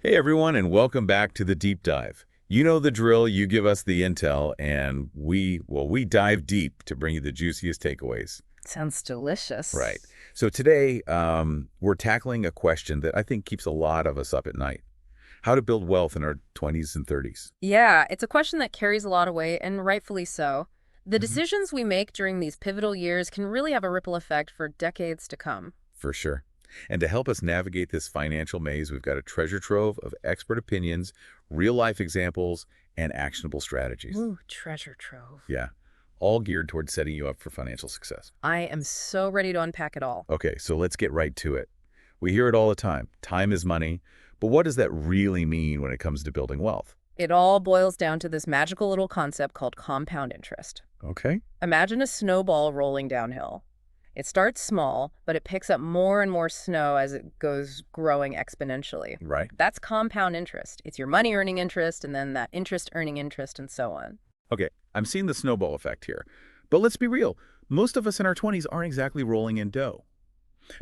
Hey everyone, and welcome back to the deep dive. You know the drill, you give us the intel, and we dive deep to bring you the juiciest takeaways. Sounds Right. delicious. So today, we're tackling a question that I think keeps a lot of us up at night. How to build wealth in our 20s and 30s. Yeah, it's a question that carries a lot of weight, and rightfully so. The hmm decisions we make during these pivotal years can really have a ripple effect for decades to come. For sure. And to help us navigate this financial maze, we've got a treasure trove of expert opinions, real-life examples, and actionable strategies. Ooh, treasure trove. Yeah, all geared towards setting you up for financial success. I am so ready to unpack it all. Okay, so let's get right to it. We hear it all the time. Time is money. But what does that really mean when it comes to building wealth? It all boils down to this magical little concept called compound interest. Okay. Imagine a snowball rolling downhill. It starts small, but it picks up more and more snow as it goes growing exponentially. Right. That's compound interest. It's your money earning interest, and then that interest earning interest, and so on. Okay, I'm seeing the snowball effect here. But let's be real. Most of us in our 20s aren't exactly rolling in dough.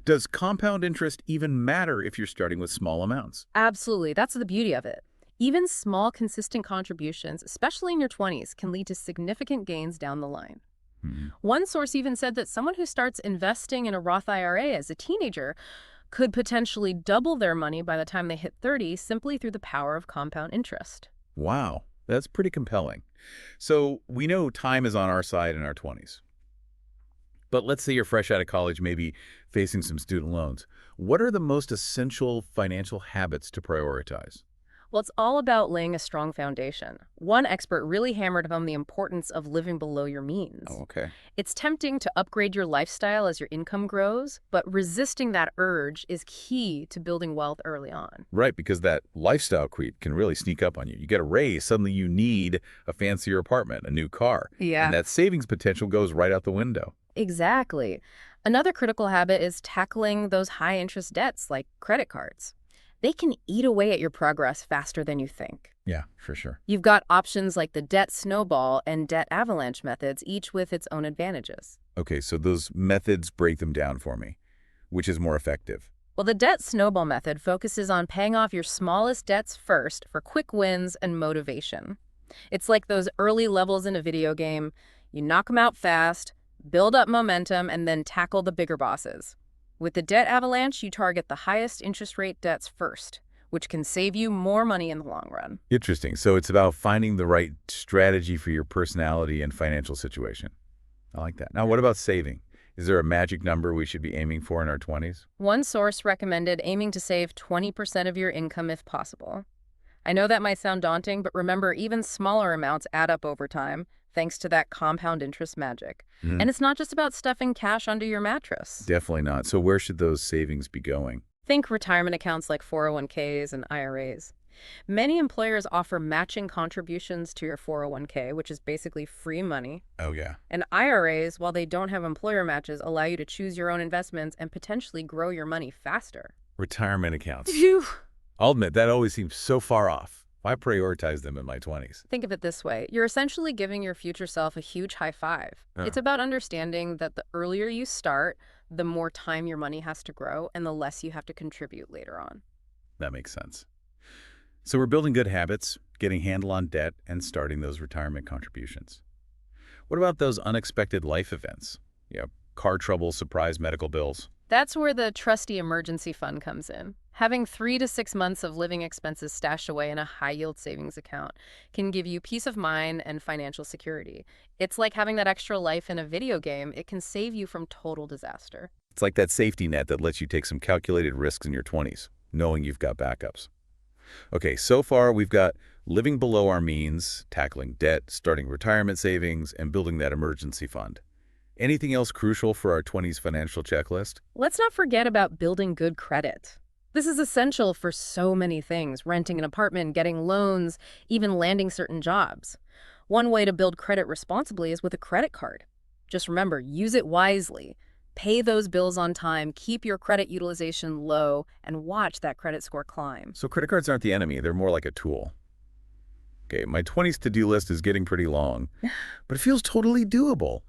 Does compound interest even matter if you're starting with small amounts? Absolutely. That's the beauty of it. Even small, consistent contributions, especially in your 20s, can lead to significant gains down the line. Hmm. One source even said that someone who starts investing in a Roth IRA as a teenager could potentially double their money by the time they hit 30 simply through the power of compound interest. Wow, that's pretty compelling. So we know time is on our side in our 20s. But let's say you're fresh out of college, maybe facing some student loans. What are the most essential financial habits to prioritize? Well, it's all about laying a strong foundation. One expert really hammered home the importance of living below your Oh, means. okay. It's tempting to upgrade your lifestyle as your income grows, but resisting that urge is key to building wealth early on. Right, because that lifestyle creep can really sneak up on you. You get a raise, suddenly you need a fancier apartment, a new car, and Yeah, that savings potential goes right out the window. exactly. Another critical habit is tackling those high interest debts like credit cards. They can eat away at your progress faster than you think. Yeah, for sure. You've got options like the debt snowball and debt avalanche methods, each with its own advantages. Okay, so those methods, break them down for me. Which is more effective? Well, the debt snowball method focuses on paying off your smallest debts first for quick wins and motivation. It's like those early levels in a video game. You knock them out fast, build up momentum, and then tackle the bigger bosses. With the debt avalanche, you target the highest interest rate debts first, which can save you more money in the long run. Interesting. So it's about finding the right strategy for your personality and financial situation. I like that. Now, what about saving? Is there a magic number we should be aiming for in our 20s? One source recommended aiming to save 20% of your income if possible. I know that might sound daunting, but remember, even smaller amounts add up over time, thanks to that compound interest magic. Mhm. And it's not just about stuffing cash under your mattress. Definitely not. So where should those savings be going? Think retirement accounts like 401ks and IRAs. Many employers offer matching contributions to your 401k, which is basically free money. Oh, yeah. And IRAs, while they don't have employer matches, allow you to choose your own investments and potentially grow your money faster. Retirement accounts. Phew. I'll admit, that always seems so far off. Why prioritize them in my 20s? Think of it this way. You're essentially giving your future self a huge high five. It's Oh, about understanding that the earlier you start, the more time your money has to grow and the less you have to contribute later on. that makes sense. So we're building good habits, getting handle on debt, and starting those retirement contributions. What about those unexpected life events? Car trouble, surprise medical bills. That's where the trusty emergency fund comes in. Having 3 to 6 months of living expenses stashed away in a high yield savings account can give you peace of mind and financial security. It's like having that extra life in a video game. It can save you from total disaster. It's like that safety net that lets you take some calculated risks in your 20s, knowing you've got backups. Okay, so far we've got living below our means, tackling debt, starting retirement savings, and building that emergency fund. Anything else crucial for our 20s financial checklist? Let's not forget about building good credit. This is essential for so many things: renting an apartment, getting loans, even landing certain jobs. One way to build credit responsibly is with a credit card. Just remember, use it wisely. Pay those bills on time, keep your credit utilization low, and watch that credit score climb. So credit cards aren't the enemy, they're more like a tool. Okay, my 20s to-do list is getting pretty long, but it feels totally doable.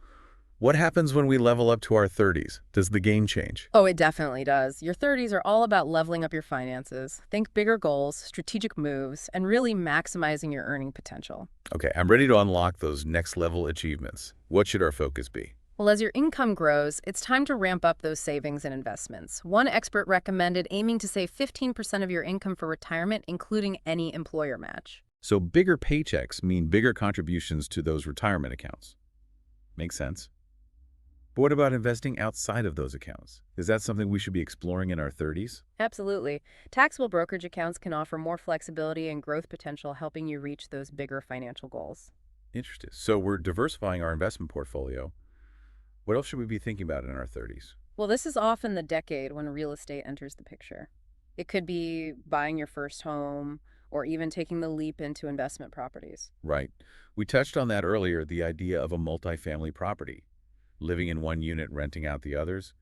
What happens when we level up to our 30s? Does the game change? Oh, it definitely does. Your 30s are all about leveling up your finances. Think bigger goals, strategic moves, and really maximizing your earning potential. Okay, I'm ready to unlock those next level achievements. What should our focus be? Well, as your income grows, it's time to ramp up those savings and investments. One expert recommended aiming to save 15% of your income for retirement, including any employer match. So bigger paychecks mean bigger contributions to those retirement accounts. Makes sense. But what about investing outside of those accounts? Is that something we should be exploring in our 30s? Absolutely. Taxable brokerage accounts can offer more flexibility and growth potential, helping you reach those bigger financial goals. Interesting. So we're diversifying our investment portfolio. What else should we be thinking about in our 30s? Well, this is often the decade when real estate enters the picture. It could be buying your first home or even taking the leap into investment properties. Right. We touched on that earlier, the idea of a multifamily property, living in one unit, renting out the others.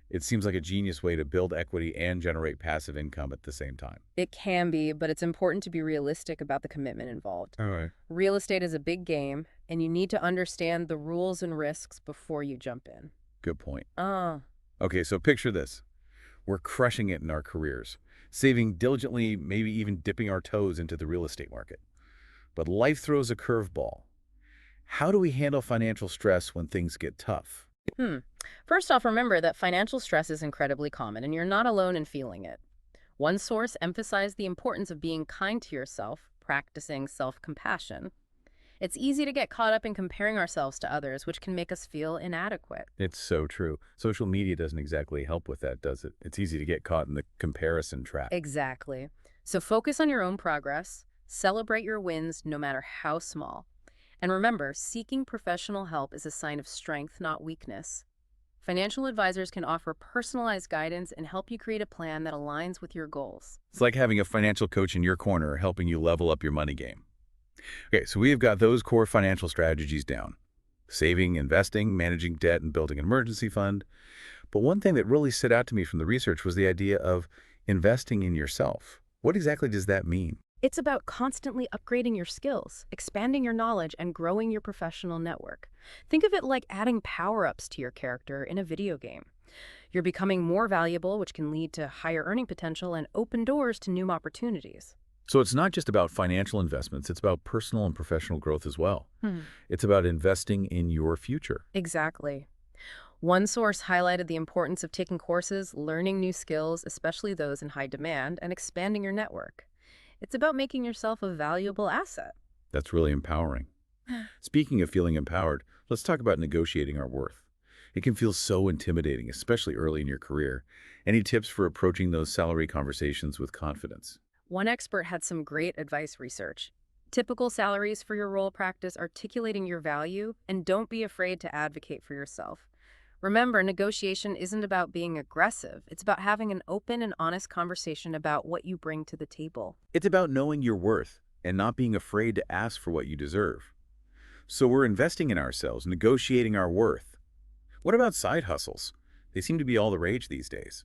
It seems like a genius way to build equity and generate passive income at the same time. It can be, but it's important to be realistic about the commitment involved. All right. Real estate is a big game, and you need to understand the rules and risks before you jump in. Good point. Ah, Okay, so picture this. We're crushing it in our careers, saving diligently, maybe even dipping our toes into the real estate market. But life throws a curveball. How do we handle financial stress when things get tough? hmm. First off, remember that financial stress is incredibly common, and you're not alone in feeling it. One source emphasized the importance of being kind to yourself, practicing self-compassion. It's easy to get caught up in comparing ourselves to others, which can make us feel inadequate. It's so true. Social media doesn't exactly help with that, does it? It's easy to get caught in the comparison trap. Exactly. So focus on your own progress, celebrate your wins no matter how small. And remember, seeking professional help is a sign of strength, not weakness. Financial advisors can offer personalized guidance and help you create a plan that aligns with your goals. It's like having a financial coach in your corner helping you level up your money game. Okay, so we've got those core financial strategies down. Saving, investing, managing debt, and building an emergency fund. But one thing that really stood out to me from the research was the idea of investing in yourself. What exactly does that mean? It's about constantly upgrading your skills, expanding your knowledge, and growing your professional network. Think of it like adding power-ups to your character in a video game. You're becoming more valuable, which can lead to higher earning potential and open doors to new opportunities. So it's not just about financial investments, it's about personal and professional growth as well. Hmm. It's about investing in your future. Exactly. One source highlighted the importance of taking courses, learning new skills, especially those in high demand, and expanding your network. It's about making yourself a valuable asset. That's really empowering. Speaking of feeling empowered, let's talk about negotiating our worth. It can feel so intimidating, especially early in your career. Any tips for approaching those salary conversations with confidence? One expert had some great advice research. Typical salaries for your role practice articulating your value, and don't be afraid to advocate for yourself. Remember, negotiation isn't about being aggressive. It's about having an open and honest conversation about what you bring to the table. It's about knowing your worth and not being afraid to ask for what you deserve. So we're investing in ourselves, negotiating our worth. What about side hustles? They seem to be all the rage these days.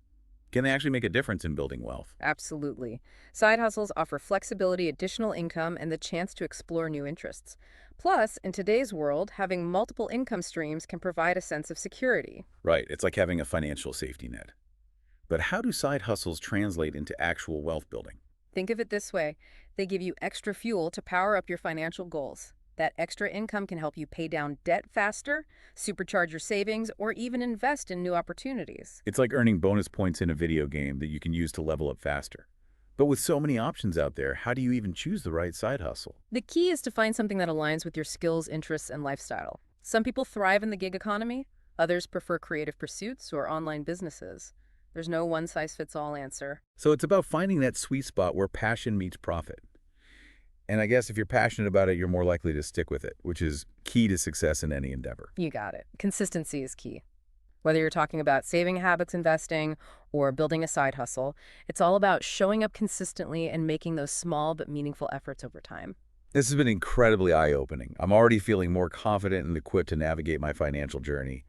Can they actually make a difference in building wealth? Absolutely. Side hustles offer flexibility, additional income, and the chance to explore new interests. Plus, in today's world, having multiple income streams can provide a sense of security. Right, it's like having a financial safety net. But how do side hustles translate into actual wealth building? Think of it this way. They give you extra fuel to power up your financial goals. That extra income can help you pay down debt faster, supercharge your savings, or even invest in new opportunities. It's like earning bonus points in a video game that you can use to level up faster. But with so many options out there, how do you even choose the right side hustle? The key is to find something that aligns with your skills, interests, and lifestyle. Some people thrive in the gig economy, others prefer creative pursuits or online businesses. There's no one-size-fits-all answer. So it's about finding that sweet spot where passion meets profit. And I guess if you're passionate about it, you're more likely to stick with it, which is key to success in any endeavor. You got it. Consistency is key. Whether you're talking about saving habits, investing, or building a side hustle, it's all about showing up consistently and making those small but meaningful efforts over time. This has been incredibly eye-opening. I'm already feeling more confident and equipped to navigate my financial journey.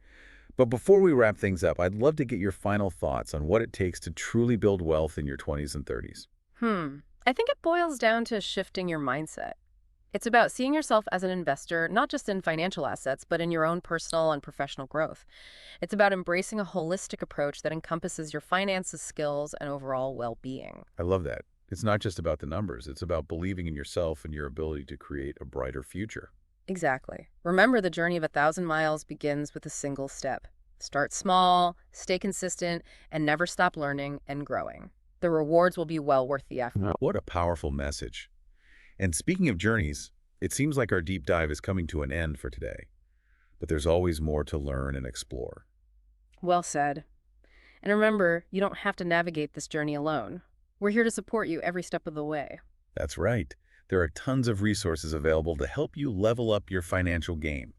But before we wrap things up, I'd love to get your final thoughts on what it takes to truly build wealth in your 20s and 30s. I think it boils down to shifting your mindset. It's about seeing yourself as an investor, not just in financial assets, but in your own personal and professional growth. It's about embracing a holistic approach that encompasses your finances, skills, and overall well-being. I love that. It's not just about the numbers. It's about believing in yourself and your ability to create a brighter future. Exactly. Remember, the journey of 1,000 miles begins with a single step. Start small, stay consistent, and never stop learning and growing. The rewards will be well worth the effort. What a powerful message. And speaking of journeys, it seems like our deep dive is coming to an end for today. But there's always more to learn and explore. Well said. And remember, you don't have to navigate this journey alone. We're here to support you every step of the way. That's right. There are tons of resources available to help you level up your financial game.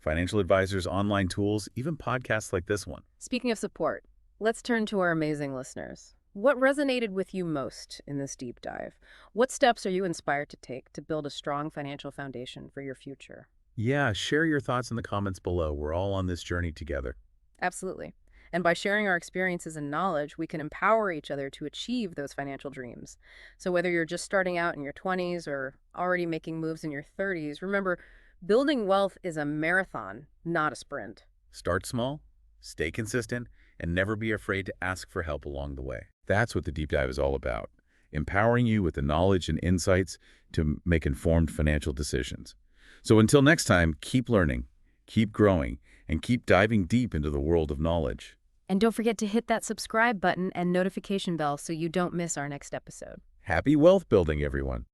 Financial advisors, online tools, even podcasts like this one. Speaking of support, let's turn to our amazing listeners. What resonated with you most in this deep dive? What steps are you inspired to take to build a strong financial foundation for your future? Yeah, share your thoughts in the comments below. We're all on this journey together. Absolutely. And by sharing our experiences and knowledge, we can empower each other to achieve those financial dreams. So whether you're just starting out in your 20s or already making moves in your 30s, remember, building wealth is a marathon, not a sprint. Start small, stay consistent, and never be afraid to ask for help along the way. That's what the deep dive is all about, empowering you with the knowledge and insights to make informed financial decisions. So until next time, keep learning, keep growing, and keep diving deep into the world of knowledge. And don't forget to hit that subscribe button and notification bell so you don't miss our next episode. Happy wealth building, everyone.